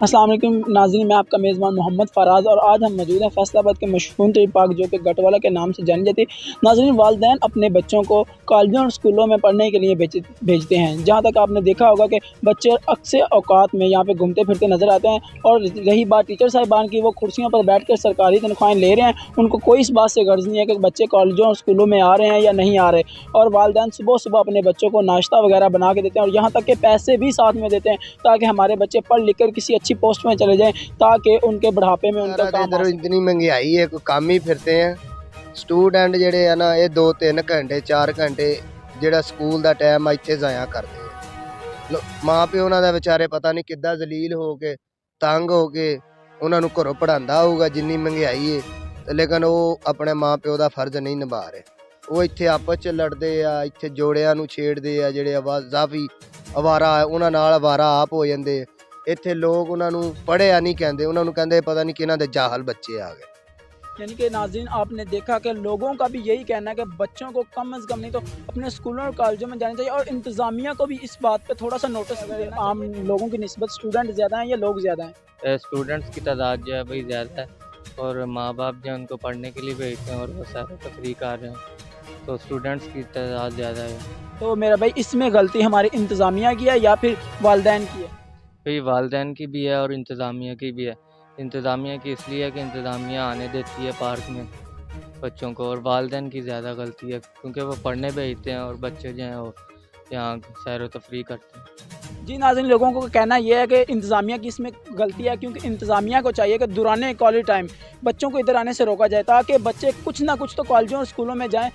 अस्सलाम वालेकुम नाज़रीन, मैं आपका मेज़बान मोहम्मद फ़राज़ और आज हम मौजूद हैं फैसलाबाद के मशहूर तरीन पार्क जो कि गटवाला के नाम से जानी जाती है। नाज़रीन, वालिदैन अपने बच्चों को कॉलेजों और स्कूलों में पढ़ने के लिए भेजते हैं। जहाँ तक आपने देखा होगा कि बच्चे अक्सर औकात में यहाँ पे घूमते फिरते नज़र आते हैं। और रही बात टीचर साहिबान की, वो कुर्सियों पर बैठ कर सरकारी तनख्वाहें ले रहे हैं। उनको कोई इस बात से गर्ज नहीं है कि बच्चे कॉलेजों और स्कूलों में आ रहे हैं या नहीं आ रहे। और वालिदैन सुबह सुबह अपने बच्चों को नाश्ता वगैरह बना के देते हैं और यहाँ तक कि पैसे भी साथ में देते हैं ताकि हमारे बच्चे पढ़ लिख कर किसी अच्छी पोस्ट में चले जाएं, ताकि उनके बुढ़ापे में उनका काम आ सके। इतनी महंगाई है, कोई काम ही फिरते हैं स्टूडेंट ਜਿਹੜੇ ਆ ਨਾ, ਇਹ 2-3 ਘੰਟੇ 4 ਘੰਟੇ ਜਿਹੜਾ ਸਕੂਲ ਦਾ ਟਾਈਮ ਆ ਇੱਥੇ ਜ਼ਾਇਆ ਕਰਦੇ ਆ। ਮਾਂ ਪਿਓ ਉਹਨਾਂ ਦਾ ਵਿਚਾਰੇ ਪਤਾ ਨਹੀਂ ਕਿੱਦਾਂ ਜ਼ਲੀਲ ਹੋ ਕੇ ਤੰਗ ਹੋ ਕੇ ਉਹਨਾਂ ਨੂੰ ਘਰੋਂ ਪੜਾਉਂਦਾ ਹੋਊਗਾ ਜਿੰਨੀ ਮਹਿੰਗਾਈ ਹੈ, ਤੇ ਲੇਕਿਨ ਉਹ ਆਪਣੇ ਮਾਂ ਪਿਓ ਦਾ ਫਰਜ਼ ਨਹੀਂ ਨਿਭਾ ਰਹੇ। ਉਹ ਇੱਥੇ ਆਪਸ 'ਚ ਲੜਦੇ ਆ, ਇੱਥੇ ਜੋੜਿਆਂ ਨੂੰ ਛੇੜਦੇ ਆ, ਜਿਹੜੇ ਆਵਾਜ਼ਾਫੀ ਅਵਾਰਾ ਉਹਨਾਂ ਨਾਲ ਅਵਾਰਾ ਆਪ ਹੋ ਜਾਂਦੇ। ਇੱਥੇ ਲੋਕ ਉਹਨਾਂ ਨੂੰ ਪੜ੍ਹਿਆ ਨਹੀਂ ਕਹਿੰਦੇ, ਉਹਨਾਂ ਨੂੰ ਕਹਿੰਦੇ ਪਤਾ ਨਹੀਂ ਕਿਹਨਾਂ ਦੇ ਜਾਹਲ ਬੱਚੇ आ गए। यानी कि नाज़रीन, आपने देखा कि लोगों का भी यही कहना है कि बच्चों को कम अज़ कम नहीं तो अपने स्कूलों और कॉलेजों में जाना चाहिए और इंतज़ामिया को भी इस बात पे थोड़ा सा नोटिस देना। आम लोगों की निस्बत स्टूडेंट ज़्यादा हैं या लोग ज़्यादा हैं? स्टूडेंट्स की तादाद जो है वही ज़्यादा है और माँ बाप जो है उनको पढ़ने के लिए भेजते हैं और वो सारे तफरीह कर रहे हैं, तो स्टूडेंट्स की तादाद ज़्यादा है। तो मेरा भाई, इसमें गलती हमारी इंतज़ामिया की है या फिर वालिदैन की है? भाई वालिदैन की भी है और इंतज़ामिया की भी है। इंतज़ामिया की इसलिए है कि इंतज़ामिया आने देती है पार्क में बच्चों को, और वालिदैन की ज़्यादा गलती है क्योंकि वो पढ़ने भेजते हैं और बच्चे जो हैं वो यहाँ सैर व तफरीह करते हैं। जी नाज़रीन, लोगों को कहना यह है कि इंतज़ामिया की इसमें गलती है, क्योंकि इंतज़ामिया को चाहिए कि दौरान कॉलेज टाइम बच्चों को इधर आने से रोका जाए ताकि बच्चे कुछ ना कुछ तो कॉलेजों और स्कूलों में जाएं।